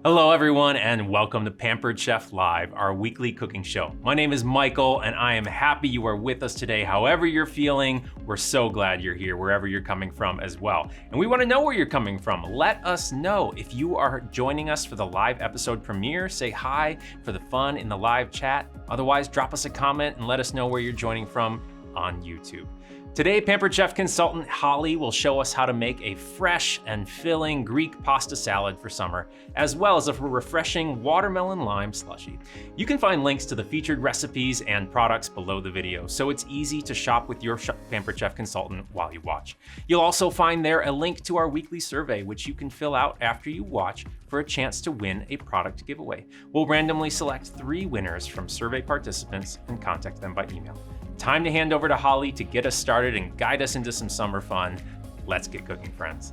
Hello everyone and welcome to Pampered Chef Live, our weekly cooking show. My name is Michael and I am happy you are with us today. However you're feeling, we're so glad you're here wherever you're coming from as well. And we want to know where you're coming from. Let us know. If you are joining us for the live episode premiere, say hi for the fun in the live chat. Otherwise, drop us a comment and let us know where you're joining from on YouTube. Today, Pampered Chef consultant Holly will show us how to make a fresh and filling Greek pasta salad for summer, as well as a refreshing watermelon lime slushie. You can find links to the featured recipes and products below the video, so it's easy to shop with your Pampered Chef consultant while you watch. You'll also find there a link to our weekly survey, which you can fill out after you watch for a chance to win a product giveaway. We'll randomly select 3 winners from survey participants and contact them by email. Time to hand over to Holly to get us started and guide us into some summer fun. Let's get cooking, friends.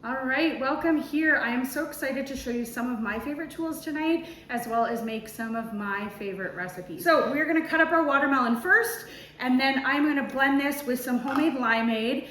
All right, welcome here. I am so excited to show you some of my favorite tools tonight, as well as make some of my favorite recipes. So we're gonna cut up our watermelon first, and then I'm gonna blend this with some homemade limeade.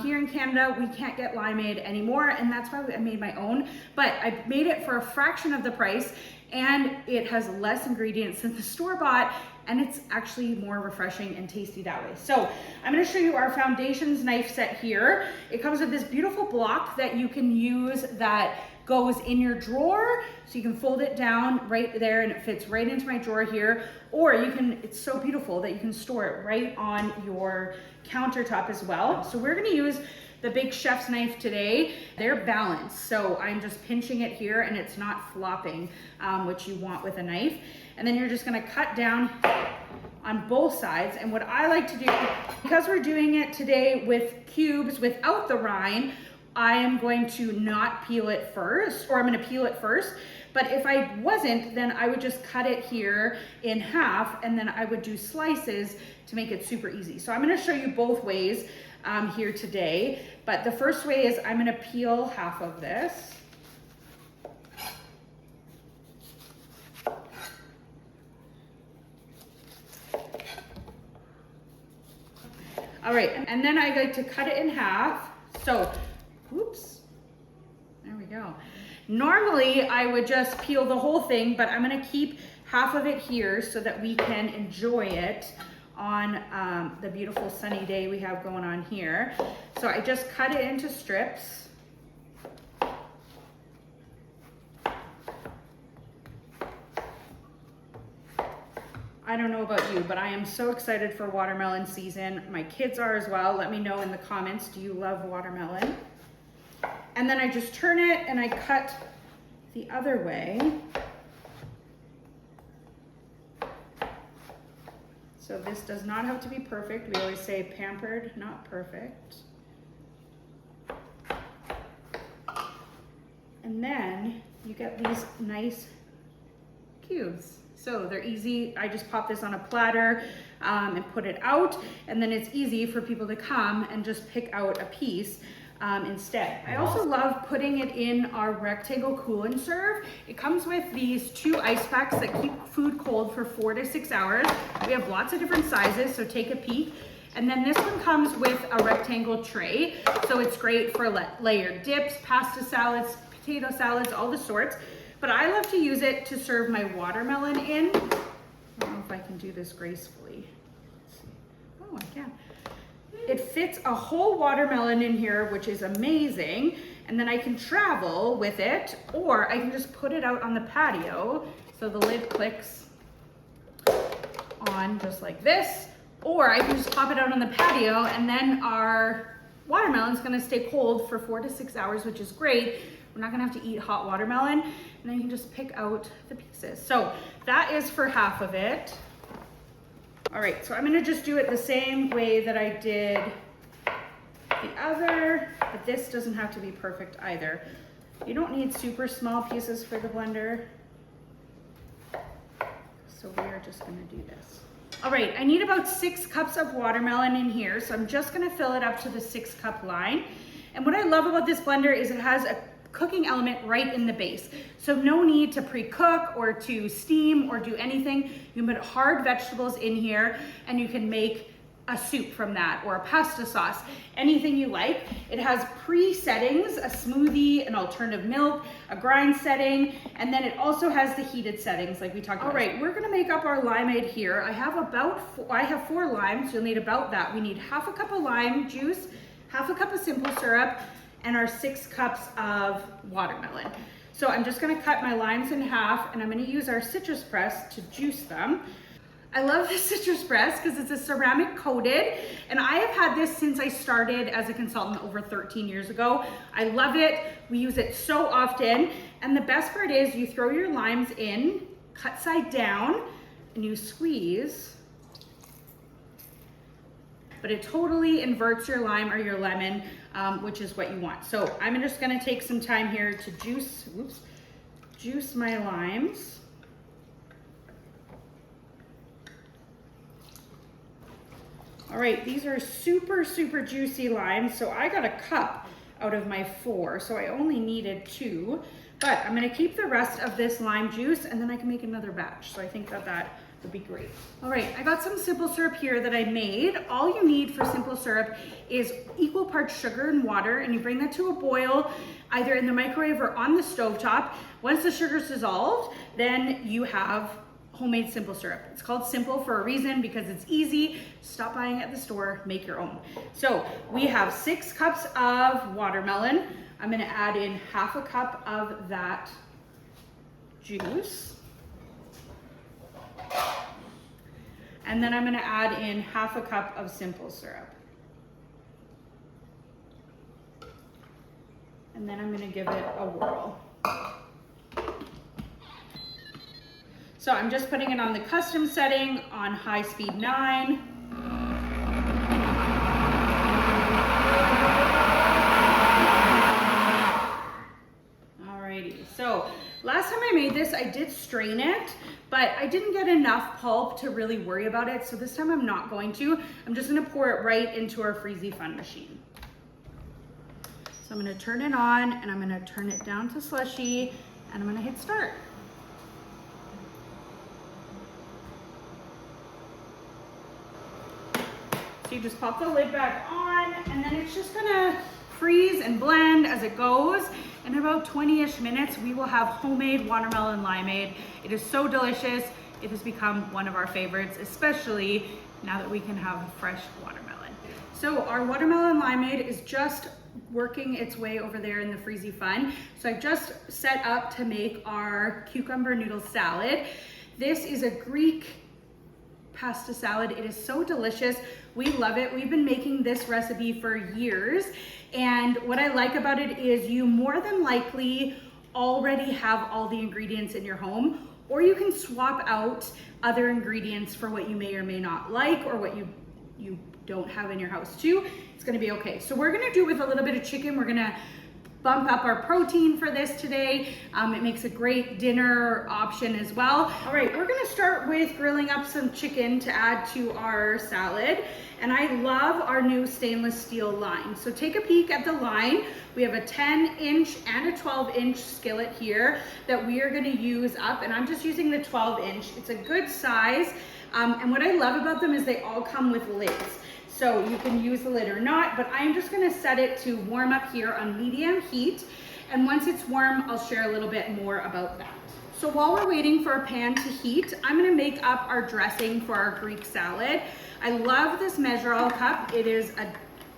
Here in Canada, we can't get limeade anymore, and that's why I made my own, but I made it for a fraction of the price, and it has less ingredients than the store-bought, and it's actually more refreshing and tasty that way. So I'm gonna show you our foundations knife set here. It comes with this beautiful block that you can use that goes in your drawer, so you can fold it down right there and it fits right into my drawer here, or you can, it's so beautiful that you can store it right on your countertop as well. So we're gonna use the big chef's knife today. They're balanced, so I'm just pinching it here and it's not flopping, which you want with a knife. And then you're just gonna cut down on both sides. And what I like to do, because we're doing it today with cubes without the rind, I am going to not peel it first, or I'm gonna peel it first. But if I wasn't, then I would just cut it here in half, and then I would do slices to make it super easy. So I'm gonna show you both ways here today. But the first way is I'm gonna peel half of this. All right, and then I like to cut it in half. So, oops, there we go. Normally I would just peel the whole thing, but I'm gonna keep half of it here so that we can enjoy it on the beautiful sunny day we have going on here. So I just cut it into strips. I don't know about you, but I am so excited for watermelon season. My kids are as well. Let me know in the comments, do you love watermelon? And then I just turn it and I cut the other way. So this does not have to be perfect. We always say pampered, not perfect. And then you get these nice cubes. So they're easy. I just pop this on a platter and put it out, and then it's easy for people to come and just pick out a piece instead. I also love putting it in our rectangle cool and serve. It comes with these 2 ice packs that keep food cold for 4 to 6 hours. We have lots of different sizes, so take a peek. And then this one comes with a rectangle tray, so it's great for layered dips, pasta salads, potato salads, all the sorts. But I love to use it to serve my watermelon in. I don't know if I can do this gracefully. Let's see. Oh, I can. It fits a whole watermelon in here, which is amazing. And then I can travel with it, or I can just put it out on the patio. So the lid clicks on just like this, or I can just pop it out on the patio, and then our watermelon's gonna stay cold for 4 to 6 hours, which is great. We're not gonna have to eat hot watermelon, and then you can just pick out the pieces. So that is for half of it. All right, so I'm gonna just do it the same way that I did the other, but this doesn't have to be perfect either. You don't need super small pieces for the blender. So we are just gonna do this. All right, I need about 6 cups of watermelon in here, so I'm just gonna fill it up to the 6-cup line. And what I love about this blender is it has a cooking element right in the base. So no need to pre-cook or to steam or do anything. You can put hard vegetables in here and you can make a soup from that or a pasta sauce, anything you like. It has pre-settings, a smoothie, an alternative milk, a grind setting, and then it also has the heated settings like we talked about. All right, we're gonna make up our limeade here. I have 4 limes, you'll need about that. We need half a cup of lime juice, half a cup of simple syrup, and our 6 cups of watermelon. So I'm just gonna cut my limes in half, and I'm gonna use our citrus press to juice them. I love this citrus press because it's a ceramic coated, and I have had this since I started as a consultant over 13 years ago. I love it. We use it so often. And the best part is you throw your limes in, cut side down, and you squeeze. But it totally inverts your lime or your lemon, which is what you want. So I'm just gonna take some time here to juice my limes. All right, these are super, super juicy limes. So I got a cup out of my 4, so I only needed 2. But I'm gonna keep the rest of this lime juice and then I can make another batch. So I think that would be great. All right, I got some simple syrup here that I made. All you need for simple syrup is equal parts sugar and water, and you bring that to a boil, either in the microwave or on the stovetop. Once the sugar's dissolved, then you have homemade simple syrup. It's called simple for a reason, because it's easy. Stop buying at the store, make your own. So we have 6 cups of watermelon. I'm gonna add in half a cup of that juice. And then I'm gonna add in half a cup of simple syrup. And then I'm gonna give it a whirl. So I'm just putting it on the custom setting on high speed 9. Alrighty, so last time I made this, I did strain it, but I didn't get enough pulp to really worry about it. So this time I'm not going to. I'm just gonna pour it right into our Freezy Fun machine. So I'm gonna turn it on and I'm gonna turn it down to slushy and I'm gonna hit start. So you just pop the lid back on and then it's just gonna freeze and blend as it goes. In about 20-ish minutes, we will have homemade watermelon limeade. It is so delicious. It has become one of our favorites, especially now that we can have fresh watermelon. So our watermelon limeade is just working its way over there in the Freezy Fun. So I've just set up to make our cucumber noodle salad. This is a Greek pasta salad. It is so delicious. We love it. We've been making this recipe for years. And what I like about it is you more than likely already have all the ingredients in your home, or you can swap out other ingredients for what you may or may not like or what you don't have in your house too. It's gonna be okay. So we're gonna do it with a little bit of chicken. We're gonna bump up our protein for this today. It makes a great dinner option as well. All right, we're gonna start with grilling up some chicken to add to our salad. And I love our new stainless steel line. So take a peek at the line. We have a 10-inch and a 12-inch skillet here that we are gonna use up, and I'm just using the 12-inch. It's a good size. And what I love about them is they all come with lids. So you can use the lid or not, but I'm just gonna set it to warm up here on medium heat. And once it's warm, I'll share a little bit more about that. So while we're waiting for our pan to heat, I'm gonna make up our dressing for our Greek salad. I love this measure-all cup. It is a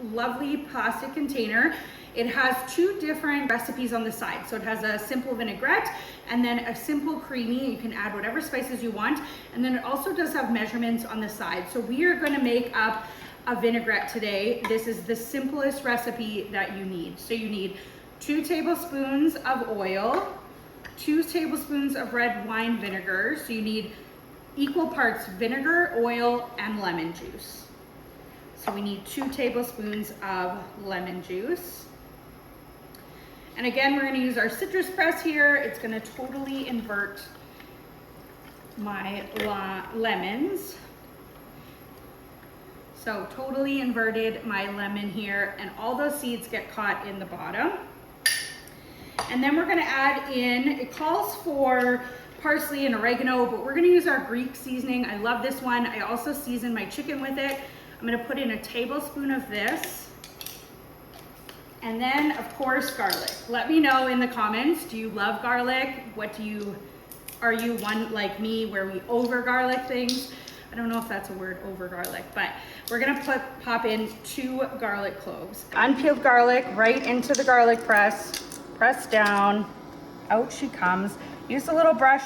lovely plastic container. It has 2 different recipes on the side. So it has a simple vinaigrette and then a simple creamy. You can add whatever spices you want. And then it also does have measurements on the side. So we are gonna make up a vinaigrette today. This is the simplest recipe that you need. So you need 2 tablespoons of oil, 2 tablespoons of red wine vinegar. So you need equal parts vinegar, oil, and lemon juice. So we need 2 tablespoons of lemon juice. And again, we're gonna use our citrus press here. It's gonna totally invert my lemons. So totally inverted my lemon here, and all those seeds get caught in the bottom. And then we're gonna add in, it calls for parsley and oregano, but we're gonna use our Greek seasoning. I love this one. I also season my chicken with it. I'm gonna put in a tablespoon of this. And then, of course, garlic. Let me know in the comments, do you love garlic? Are you one like me where we over garlic things? I don't know if that's a word, over garlic, but we're gonna pop in 2 garlic cloves. Unpeeled garlic right into the garlic press, press down, out she comes. Use a little brush,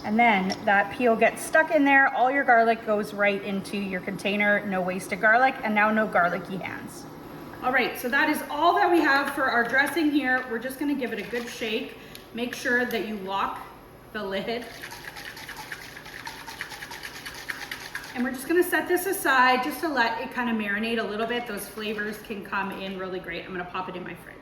and then that peel gets stuck in there. All your garlic goes right into your container, no wasted garlic, and now no garlicky hands. All right, so that is all that we have for our dressing here. We're just gonna give it a good shake. Make sure that you lock the lid. And we're just gonna set this aside just to let it kind of marinate a little bit. Those flavors can come in really great. I'm gonna pop it in my fridge.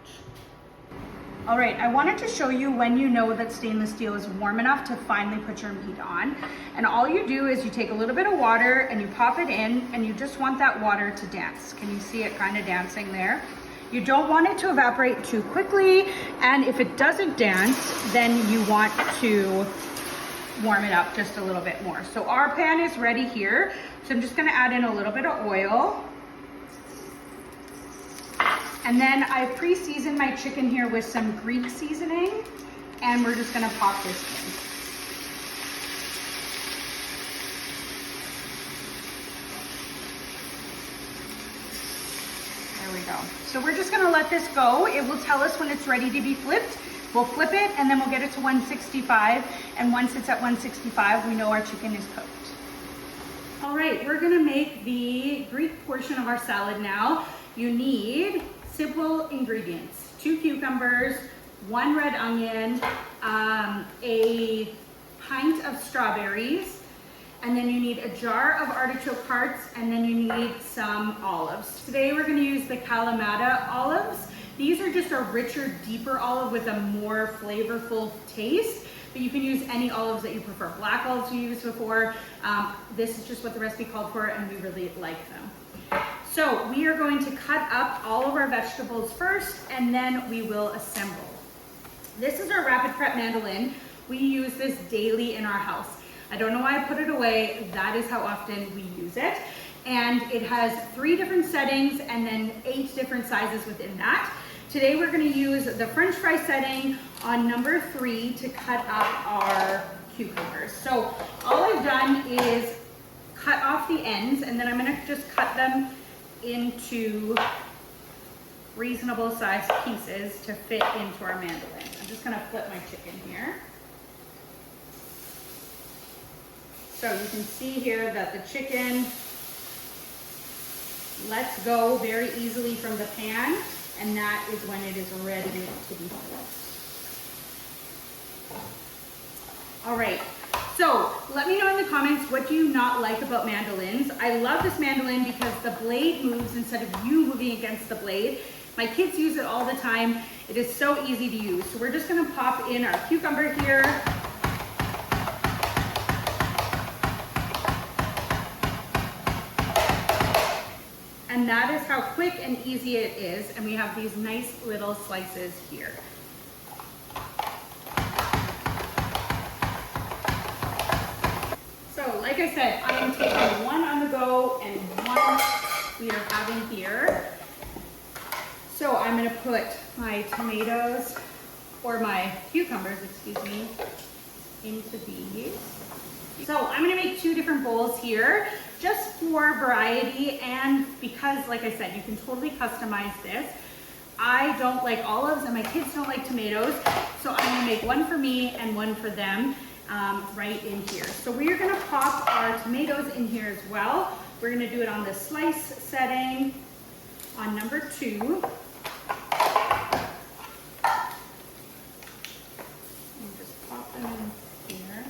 All right, I wanted to show you when you know that stainless steel is warm enough to finally put your meat on. And all you do is you take a little bit of water and you pop it in, and you just want that water to dance. Can you see it kind of dancing there? You don't want it to evaporate too quickly, and if it doesn't dance, then you want to warm it up just a little bit more. So our pan is ready here. So I'm just gonna add in a little bit of oil. And then I pre-seasoned my chicken here with some Greek seasoning, and we're just gonna pop this in. There we go. So we're just gonna let this go. It will tell us when it's ready to be flipped. We'll flip it and then we'll get it to 165. And once it's at 165, we know our chicken is cooked. All right, we're gonna make the Greek portion of our salad now. You need simple ingredients: 2 cucumbers, 1 red onion, a pint of strawberries, and then you need a jar of artichoke hearts, and then you need some olives. Today we're gonna use the Kalamata olives. These are just a richer, deeper olive with a more flavorful taste, but you can use any olives that you prefer. Black olives we used before. This is just what the recipe called for, and we really like them. So we are going to cut up all of our vegetables first, and then we will assemble. This is our rapid prep mandolin. We use this daily in our house. I don't know why I put it away. That is how often we use it. And it has 3 different settings and then 8 different sizes within that. Today we're gonna use the French fry setting on number 3 to cut up our cucumbers. So all I've done is cut off the ends, and then I'm gonna just cut them into reasonable sized pieces to fit into our mandolin. I'm just gonna flip my chicken here. So you can see here that the chicken lets go very easily from the pan, and that is when it is ready to be flipped. All right, so let me know in the comments, what do you not like about mandolins? I love this mandolin because the blade moves instead of you moving against the blade. My kids use it all the time. It is so easy to use. So we're just gonna pop in our cucumber here. And that is how quick and easy it is. And we have these nice little slices here. So like I said, I am taking one on the go and one we are having here. So I'm gonna put my tomatoes, or my cucumbers, excuse me, into these. So I'm gonna make 2 different bowls here, just for variety, and because, like I said, you can totally customize this. I don't like olives and my kids don't like tomatoes, so I'm gonna make one for me and one for them right in here. So we are gonna pop our tomatoes in here as well. We're gonna do it on the slice setting on number 2. And just pop them in here.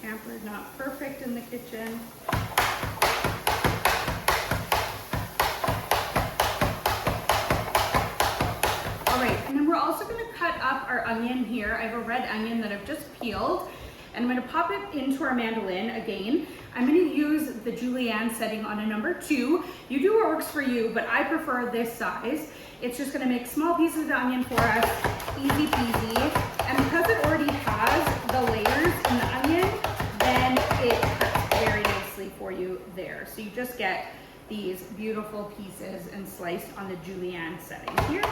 Pampered, not perfect in the kitchen. All right, and then we're also gonna cut up our onion here. I have a red onion that I've just peeled, and I'm gonna pop it into our mandolin again. I'm gonna use the julienne setting on a number 2. You do what works for you, but I prefer this size. It's just gonna make small pieces of onion for us, easy peasy. And because it already has the layers in the onion, then it cuts very nice. So you just get these beautiful pieces and sliced on the julienne setting here.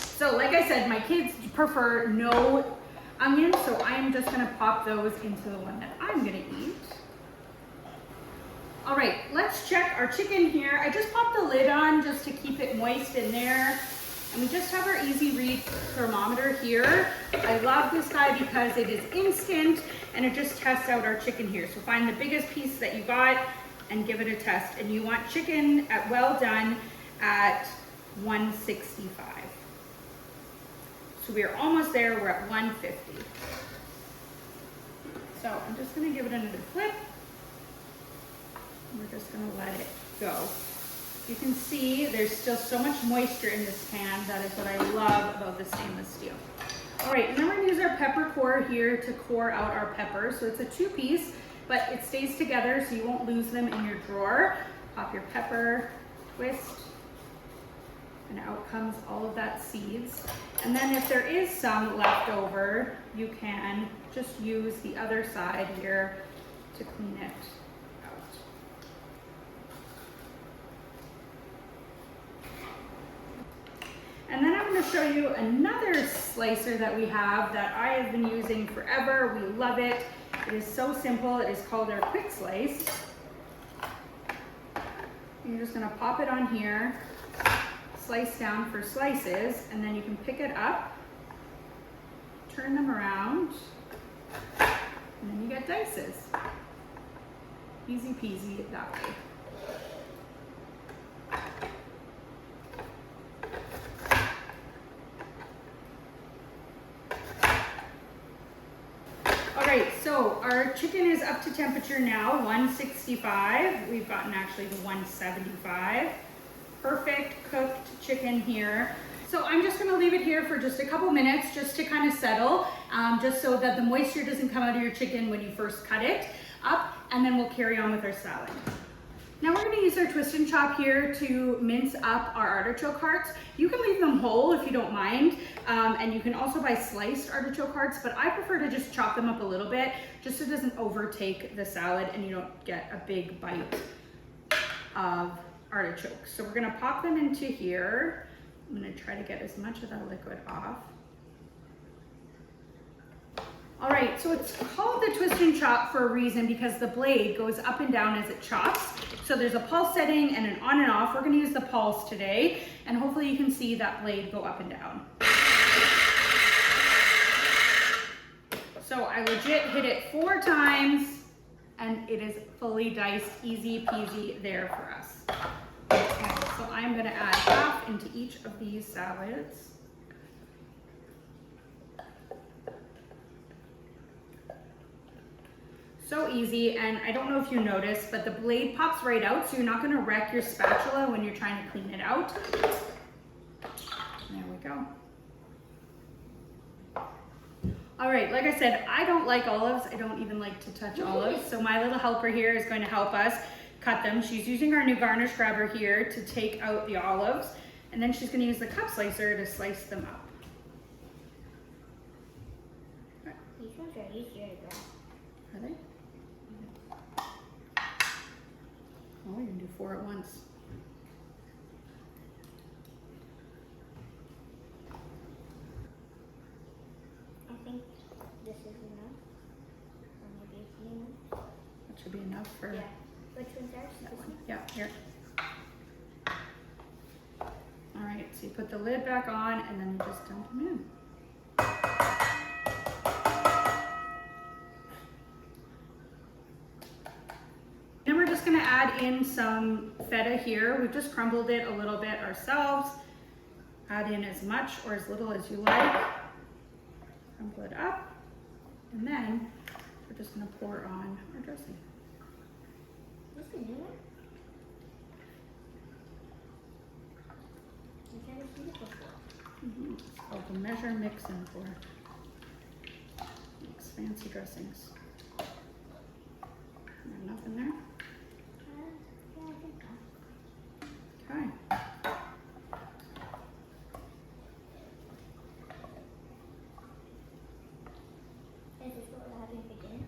So like I said, my kids prefer no onions, so I am just gonna pop those into the one that I'm gonna eat. All right, let's check our chicken here. I just popped the lid on just to keep it moist in there. And we just have our easy read thermometer here. I love this guy because it is instant and it just tests out our chicken here. So find the biggest piece that you got and give it a test. And you want chicken at well done at 165. So we are almost there, we're at 150. So I'm just gonna give it another flip. We're just gonna let it go. You can see there's still so much moisture in this pan. That is what I love about the stainless steel. All right, and then we're gonna use our pepper core here to core out our peppers. So it's a 2-piece, but it stays together so you won't lose them in your drawer. Pop your pepper, twist, and out comes all of that seeds. And then if there is some left over, you can just use the other side here to clean it out. And then I'm going to show you another slicer that we have that I have been using forever. We love it. It is so simple. It is called our quick slice. You're just going to pop it on here, slice down for slices, and then you can pick it up, turn them around, and then you get dices. Easy peasy that way. All right, so our chicken is up to temperature now, 165. We've gotten actually to 175. Perfect cooked chicken here. So I'm just gonna leave it here for just a couple minutes just to kind of settle, just so that the moisture doesn't come out of your chicken when you first cut it up, and then we'll carry on with our salad. Now we're gonna use our twist and chop here to mince up our artichoke hearts. You can leave them whole if you don't mind, and you can also buy sliced artichoke hearts, but I prefer to just chop them up a little bit, just so it doesn't overtake the salad and you don't get a big bite of artichokes. So we're gonna pop them into here. I'm gonna try to get as much of that liquid off. All right, so it's called the twist and chop for a reason because the blade goes up and down as it chops. So there's a pulse setting and an on and off. We're gonna use the pulse today, and hopefully you can see that blade go up and down. So I legit hit it 4 times, and it is fully diced, easy peasy there for us. Okay, so I'm gonna add half into each of these salads. So easy, and I don't know if you noticed, but the blade pops right out, so you're not gonna wreck your spatula when you're trying to clean it out. There we go. All right, like I said, I don't like olives. I don't even like to touch olives, so my little helper here is going to help us cut them. She's using our new garnish grabber here to take out the olives, and then she's gonna use the cup slicer to slice them up. These ones are easier to grab. Are they? Oh, you can do 4 at once. I think this is enough. Or maybe it's new. That should be enough for Yeah. Which one's ours? that This one. Yeah, here. All right, so you put the lid back on and then you just dump them in. Then we're just gonna add in some feta here. We've just crumbled it a little bit ourselves. Add in as much or as little as you like. Crumble it up. And then we're just gonna pour on our dressing. This is a new one? I've never seen it before. It's called the measure, mix, and pour. Makes fancy dressings. Enough in there? Yeah, I think so. Okay. Is this what we're having for dinner?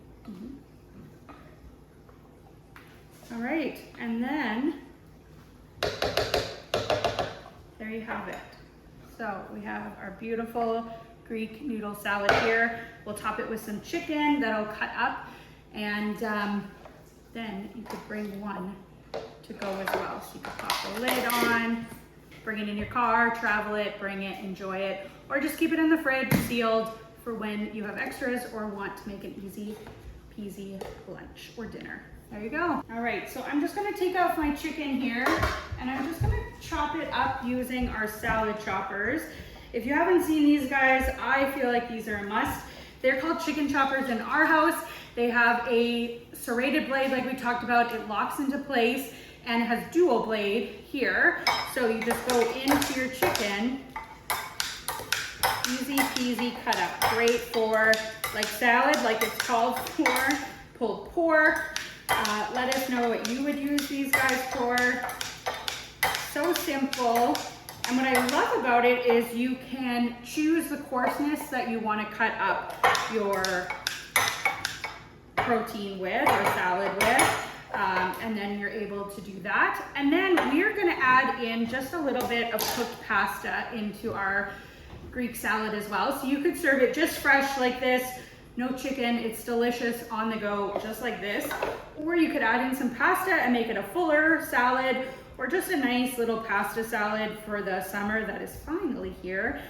All right, right, and then there you have it. So we have our beautiful Greek noodle salad here. We'll top it with some chicken that'll cut up, and then you could bring one to go as well. So you could pop the lid on, bring it in your car, travel it, bring it, enjoy it, or just keep it in the fridge sealed for when you have extras or want to make an easy peasy lunch or dinner. There you go. All right, so I'm just gonna take out my chicken here, and I'm just gonna chop it up using our salad choppers. If you haven't seen these guys, I feel like these are a must. They're called chicken choppers in our house. They have a serrated blade like we talked about. It locks into place, and it has dual blade here. So you just go into your chicken, easy peasy cut up. Great for like salad, like it's called for, pulled pork. Let us know what you would use these guys for. So simple. And what I love about it is you can choose the coarseness that you want to cut up your protein with or salad with. And then you're able to do that. And then we're gonna add in just a little bit of cooked pasta into our Greek salad as well. So you could serve it just fresh like this, no chicken, it's delicious on the go, just like this. Or you could add in some pasta and make it a fuller salad, or just a nice little pasta salad for the summer that is finally here.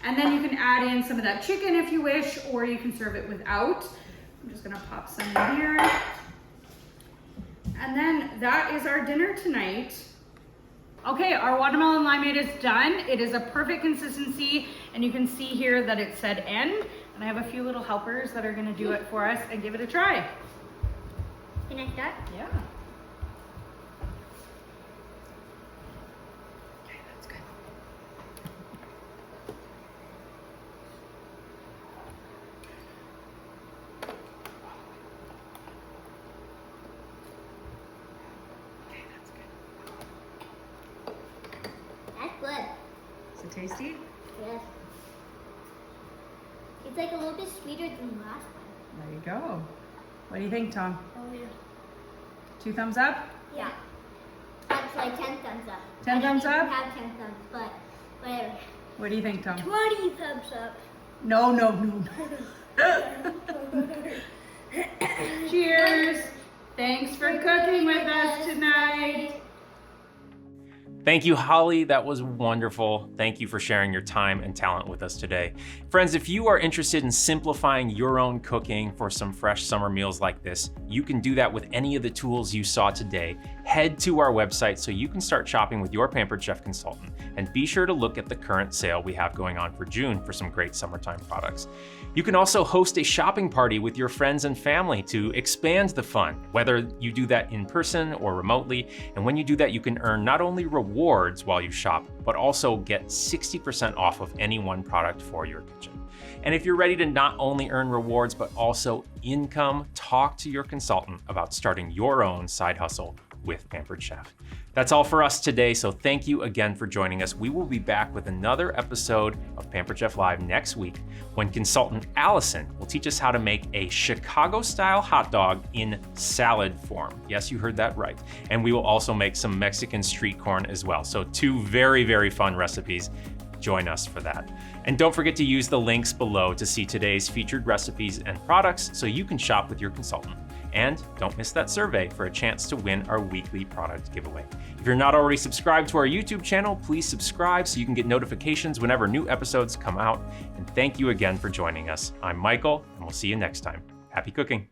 And then you can add in some of that chicken if you wish, or you can serve it without. I'm just gonna pop some in here. And then that is our dinner tonight. Okay, our watermelon limeade is done. It is a perfect consistency, and you can see here that it said end. And I have a few little helpers that are gonna do it for us and give it a try. Can I start? Yeah. Okay, that's good. Okay, that's good. That's good. Is it tasty? Yes. It's like a little bit sweeter than the last one. There you go. What do you think, Tom? Oh yeah. 2 thumbs up? Yeah. That's like 10 thumbs up. 10 thumbs I up? don't have 10 thumbs, but whatever. What do you think, Tom? 20 thumbs up. No. Cheers. Thanks for cooking with us tonight. Thank you, Holly. That was wonderful. Thank you for sharing your time and talent with us today. Friends, if you are interested in simplifying your own cooking for some fresh summer meals like this, you can do that with any of the tools you saw today. Head to our website so you can start shopping with your Pampered Chef consultant, and be sure to look at the current sale we have going on for June for some great summertime products. You can also host a shopping party with your friends and family to expand the fun, whether you do that in person or remotely. And when you do that, you can earn not only rewards while you shop, but also get 60% off of any one product for your kitchen. And if you're ready to not only earn rewards, but also income, talk to your consultant about starting your own side hustle with Pampered Chef. That's all for us today, so thank you again for joining us. We will be back with another episode of Pampered Chef Live next week, when consultant Allison will teach us how to make a Chicago-style hot dog in salad form. Yes, you heard that right. And we will also make some Mexican street corn as well. So 2 very, very fun recipes. Join us for that. And don't forget to use the links below to see today's featured recipes and products so you can shop with your consultant. And don't miss that survey for a chance to win our weekly product giveaway. If you're not already subscribed to our YouTube channel, please subscribe so you can get notifications whenever new episodes come out. And thank you again for joining us. I'm Michael, and we'll see you next time. Happy cooking.